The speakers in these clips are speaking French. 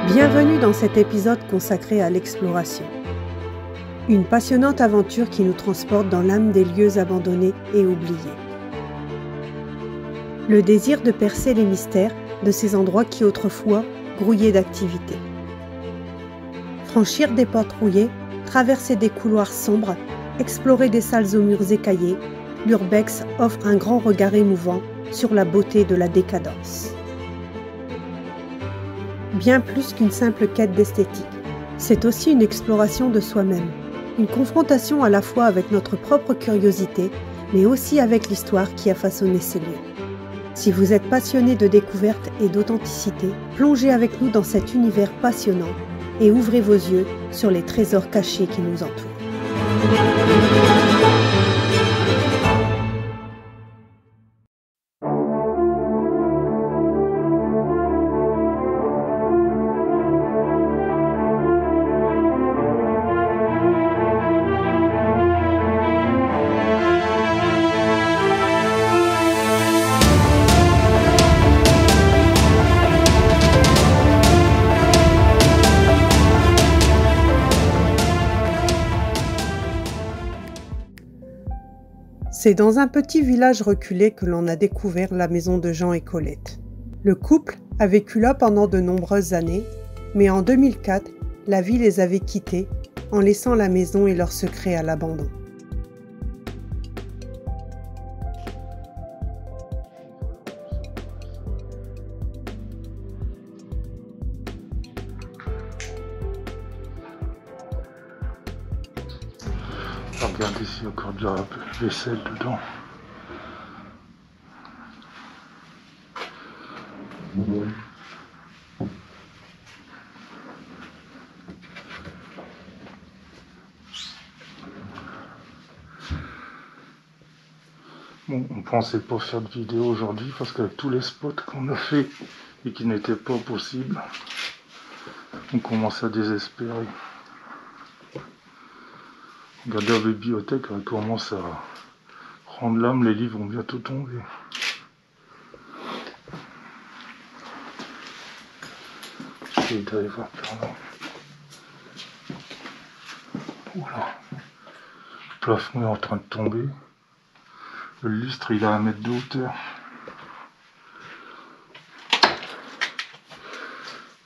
Bienvenue dans cet épisode consacré à l'exploration. Une passionnante aventure qui nous transporte dans l'âme des lieux abandonnés et oubliés. Le désir de percer les mystères de ces endroits qui autrefois grouillaient d'activité. Franchir des portes rouillées, traverser des couloirs sombres, explorer des salles aux murs écaillés, l'urbex offre un grand regard émouvant sur la beauté de la décadence. Bien plus qu'une simple quête d'esthétique, c'est aussi une exploration de soi-même, une confrontation à la fois avec notre propre curiosité, mais aussi avec l'histoire qui a façonné ces lieux. Si vous êtes passionné de découverte et d'authenticité, plongez avec nous dans cet univers passionnant et ouvrez vos yeux sur les trésors cachés qui nous entourent. C'est dans un petit village reculé que l'on a découvert la maison de Jean et Colette. Le couple a vécu là pendant de nombreuses années, mais en 2004, la vie les avait quittés en laissant la maison et leurs secrets à l'abandon. Regardez s'il y a encore de la vaisselle dedans. Bon, on pensait pas faire de vidéo aujourd'hui parce qu'avec tous les spots qu'on a fait et qui n'étaient pas possibles, on commence à désespérer. Regardez la bibliothèque, elle commence à rendre l'âme, les livres vont bientôt tomber. J'essaie d'aller voir par là. Voilà. Le plafond est en train de tomber. Le lustre, il a 1 mètre de hauteur.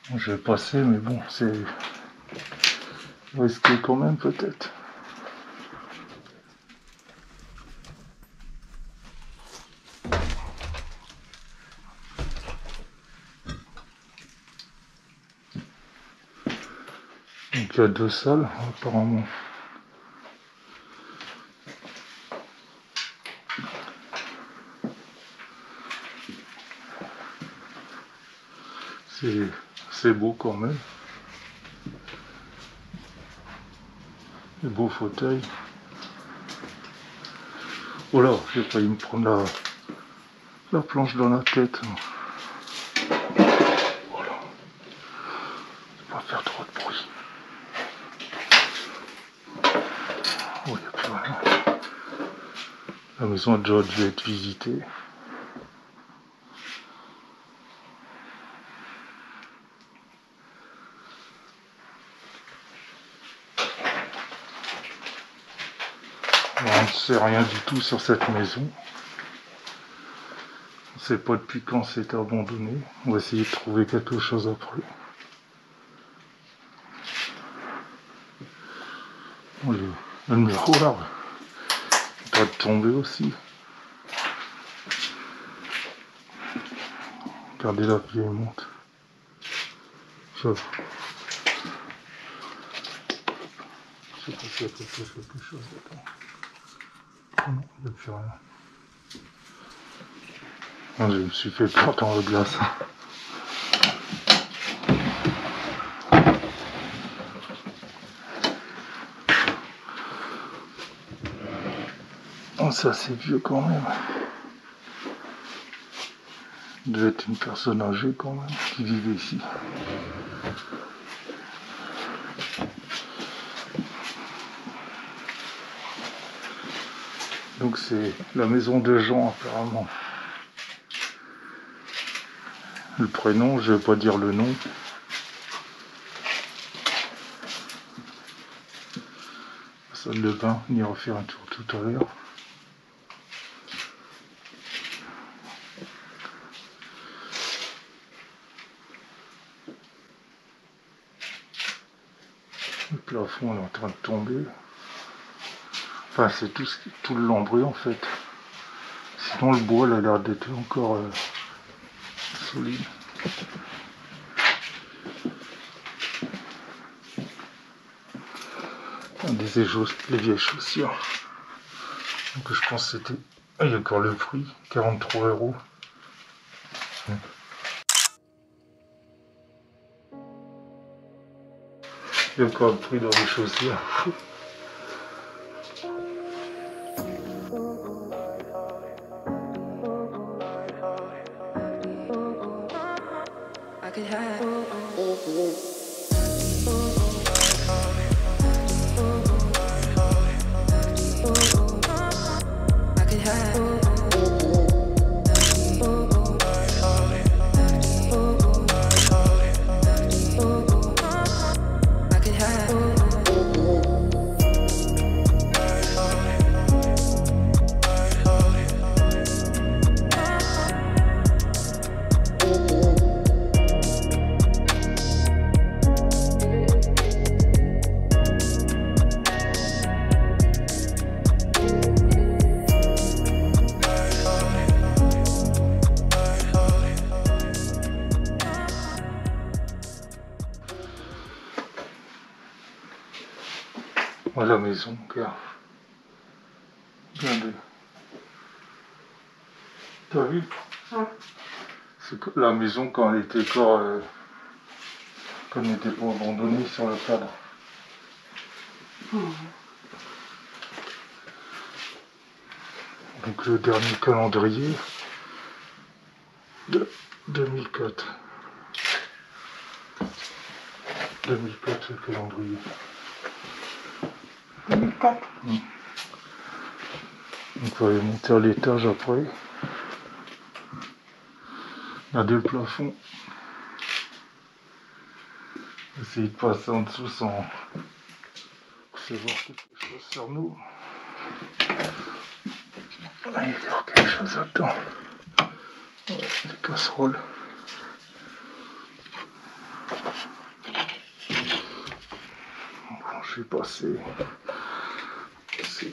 Bon, je vais passer, mais bon, c'est risqué quand même peut-être. Donc il y a 2 salles apparemment. C'est beau quand même. Des beaux fauteuils. Oh là, j'ai failli me prendre la planche dans la tête. Voilà. Je vais pas faire trop de bruit. Oh, il n'y a plus rien. La maison a déjà dû être visitée. On ne sait rien du tout sur cette maison. On ne sait pas depuis quand c'est abandonné. On va essayer de trouver quelque chose après. Oh, le mur, oh là, il doit tomber aussi. Regardez la vieille monte. Je sais pas s'il y a quelque chose dedans. Oh non, il n'y a plus rien. Non, je me suis fait peur dans le glace. Oh, ça c'est vieux quand même. Il devait être une personne âgée quand même qui vivait ici. Donc c'est la maison de Jean apparemment. le prénom, je vais pas dire le nom. Salle de bain, on ira faire un tour tout à l'heure. Le plafond est en train de tomber. Enfin, c'est tout le lambris en fait. Sinon, le bois il a l'air d'être encore solide. Les vieilles chaussures. Donc je pense que c'était... Ah, il y a encore le prix, 43 €. Il y a encore le prix dans les chaussures. Voilà la maison, regarde. Regardez. T'as vu? Ouais. C'est la maison quand elle était encore... quand elle n'était pas abandonnée sur le cadre. Donc le dernier calendrier de 2004. 2004 le calendrier. 2004. Donc on va aller monter à l'étage après. Regardez le plafond. Essayer de passer en dessous sans recevoir quelque chose sur nous. Là, il y a quelque chose là-dedans. Ouais, des casseroles. Bon, je vais passer. C'est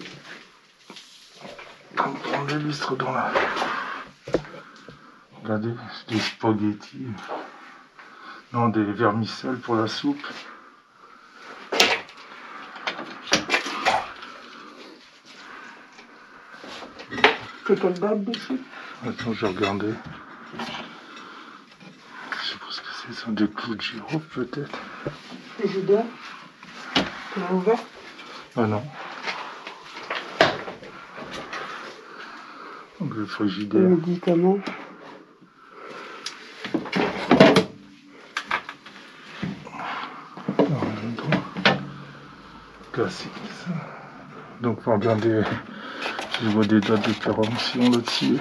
comme prendre des lustres dans la... Regardez, des spaghettis. Non, des vermicelles pour la soupe. C'est quelle date dessus? Attends, je vais regarder. Je sais pas ce que c'est, ça, des clous de girofle peut-être. Les judeurs? Tu l'as ouvert? Ah non. Donc le frigidaire. Les médicaments. Classique ça. Donc on va regarder. Je vois des dates de péremption là-dessus.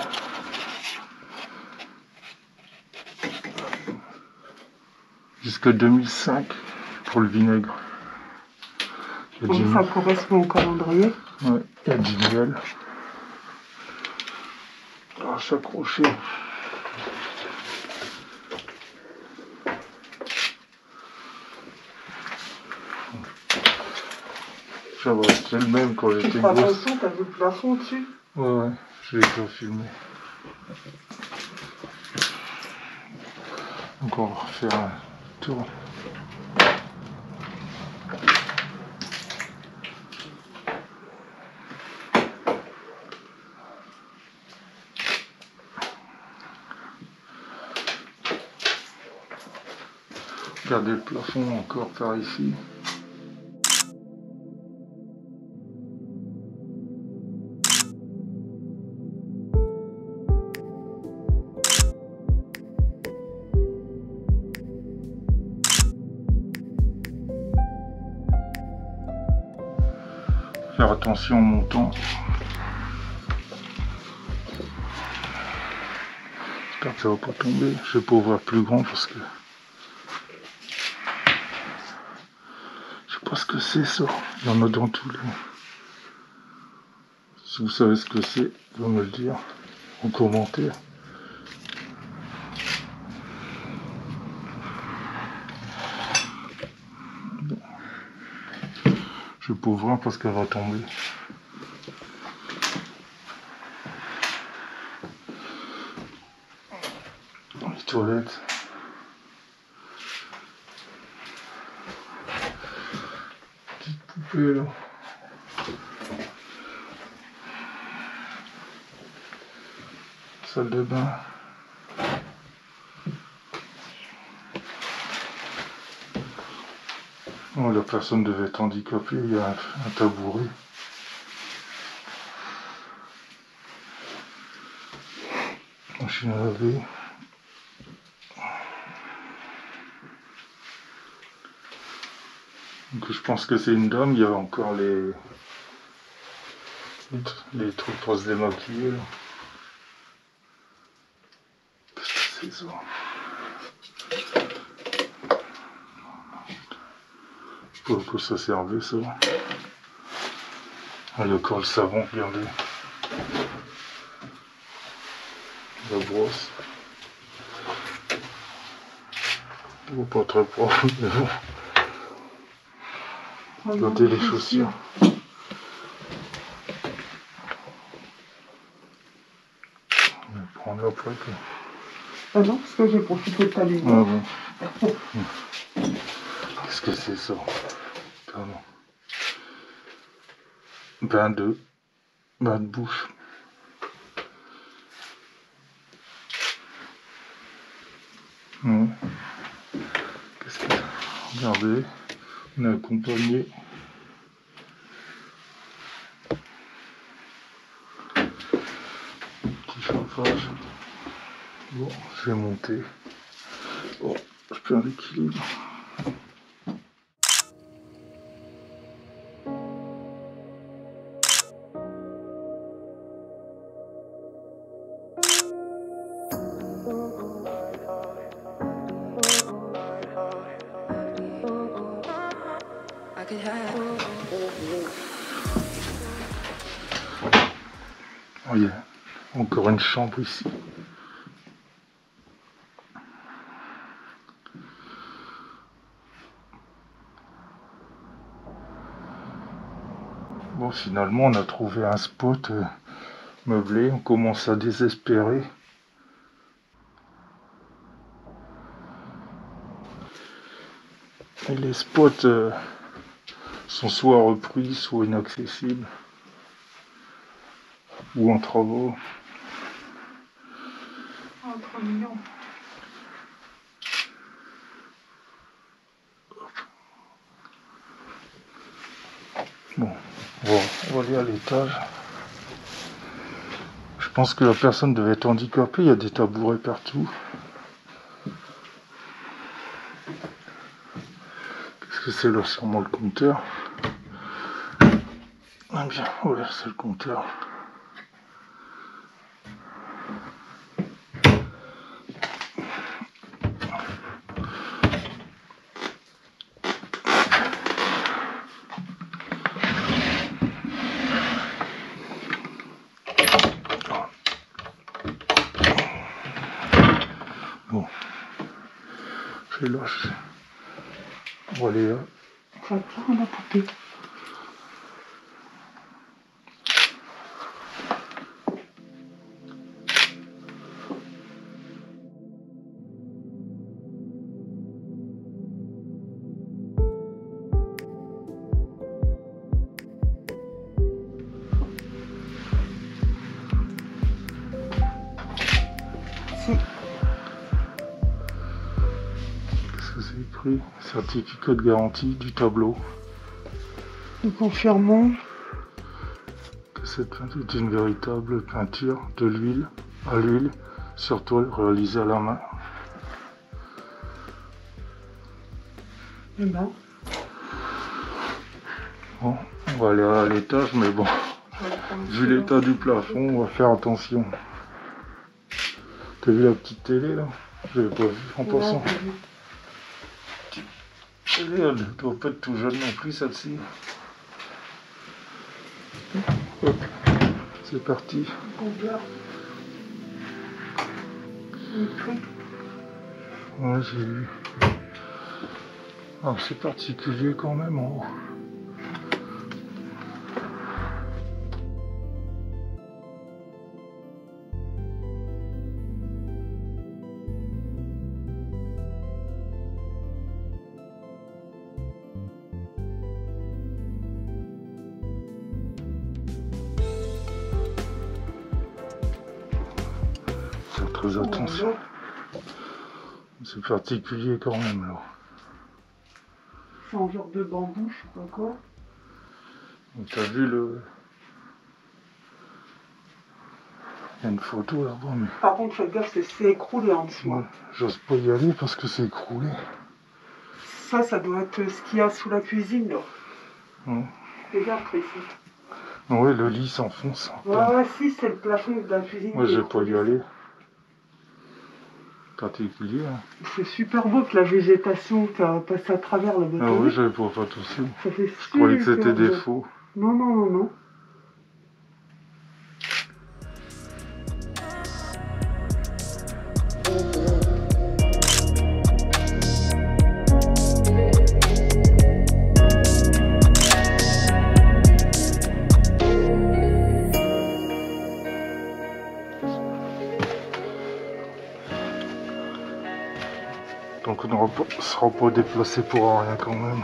Jusqu'à 2005 pour le vinaigre. Donc ça correspond au calendrier. Ouais, il y a du miel. Ah, s'accrocher. Ça va, c'est le même quand j'étais gosse. Attention, t'as vu le plafond dessus? Ouais, je l'ai déjà filmé. Donc on va refaire un tour. Regardez le plafond encore par ici. Faire attention en montant. J'espère que ça va pas tomber. Je vais pas ouvrir plus grand parce que je sais pas ce que c'est ça. Il y en a dans tous les. Si vous savez ce que c'est, vous me le dire en commentaire. Bon. Je vais pas ouvrir parce qu'elle va tomber. Les toilettes. Petite poupée là. Salle de bain. Oh, la personne devait être handicapée, il y a un tabouret. Machine à laver. Donc je pense que c'est une dame, il y a encore les trucs pour se démaquiller. Qu'est-ce que c'est ça? Je sais pas à quoi ça servait ça. Ah, il y a encore le savon, regardez. La brosse. Bon, pas très propre, mais bon. Regardez les chaussures. On va prendre après. Ah non, parce que j'ai profité de ta lumière. Ah bon. Qu'est-ce que c'est ça? Pardon. Bain de bouche. Qu'est-ce que c'est? Regardez, on est accompagné. Petit chauffage. Bon, je vais monter. Bon, je perds l'équilibre. Oh, il y a encore une chambre ici. Bon, finalement, on a trouvé un spot meublé. On commence à désespérer. Et les spots sont soit repris, soit inaccessibles. Ou en travaux. Oh, trop mignon. Bon, on va aller à l'étage. Je pense que la personne devait être handicapée, il y a des tabourets partout. Qu'est-ce que c'est là? Sûrement le compteur. Ah bien, voilà, c'est le compteur. Bon, je lâche. On va aller là. Ça va faire la poupée. Qu'est-ce que c'est écrit? Certificat de garantie du tableau. Nous confirmons Que cette peinture est une véritable peinture de l'huile à l'huile sur toile réalisée à la main. Eh ben, Bon, on va aller à l'étage, mais bon, vu l'état du plafond, on va faire attention. T'as vu la petite télé là? Je l'avais pas vu en passant. Elle doit pas être tout jeune non plus celle-ci. Hop, c'est parti. Ouais, j'ai vu. Ah, c'est particulier quand même en haut. Faire très attention. C'est particulier quand même là. C'est un genre de bambou, je sais pas quoi. T'as vu le... Il y a une photo là-bas, mais... Par contre, fais gaffe, c'est écroulé en dessous. Ouais, j'ose pas y aller parce que c'est écroulé. Ça doit être ce qu'il y a sous la cuisine, là. Ouais. Fais gaffe, ici. Ouais, le lit s'enfonce. Ouais, si, c'est le plafond de la cuisine. Moi, je vais pas y aller. Particulier. Hein. C'est super beau que la végétation passe à travers le béton. Ah oui, j'avais pas fait tout ça. Je croyais que c'était des faux. Non, non, non, non. Donc on ne sera pas déplacé pour rien quand même.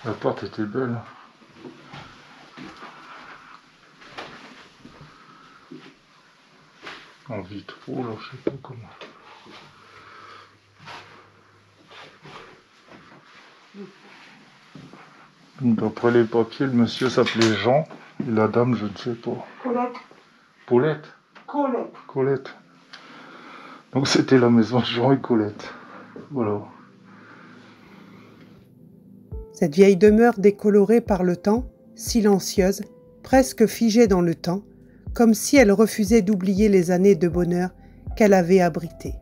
La porte était belle. En vitraux, là, je sais pas comment. D'après les papiers, le monsieur s'appelait Jean, et la dame, je ne sais pas. Colette. Paulette? Colette. Colette. Donc c'était la maison de Jean et Colette. Voilà. Cette vieille demeure décolorée par le temps, silencieuse, presque figée dans le temps, comme si elle refusait d'oublier les années de bonheur qu'elle avait abritées.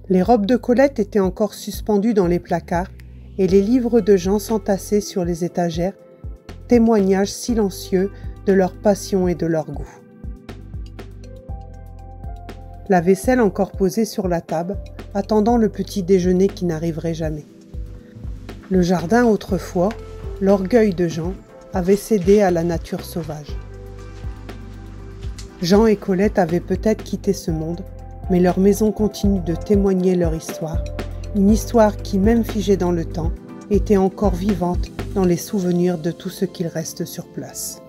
Les robes de Colette étaient encore suspendues dans les placards et les livres de Jean s'entassaient sur les étagères, témoignages silencieux de leur passion et de leur goût. La vaisselle encore posée sur la table, attendant le petit déjeuner qui n'arriverait jamais. Le jardin autrefois, l'orgueil de Jean, avait cédé à la nature sauvage. Jean et Colette avaient peut-être quitté ce monde, mais leur maison continue de témoigner leur histoire, une histoire qui, même figée dans le temps, était encore vivante dans les souvenirs de tout ce qu'il reste sur place.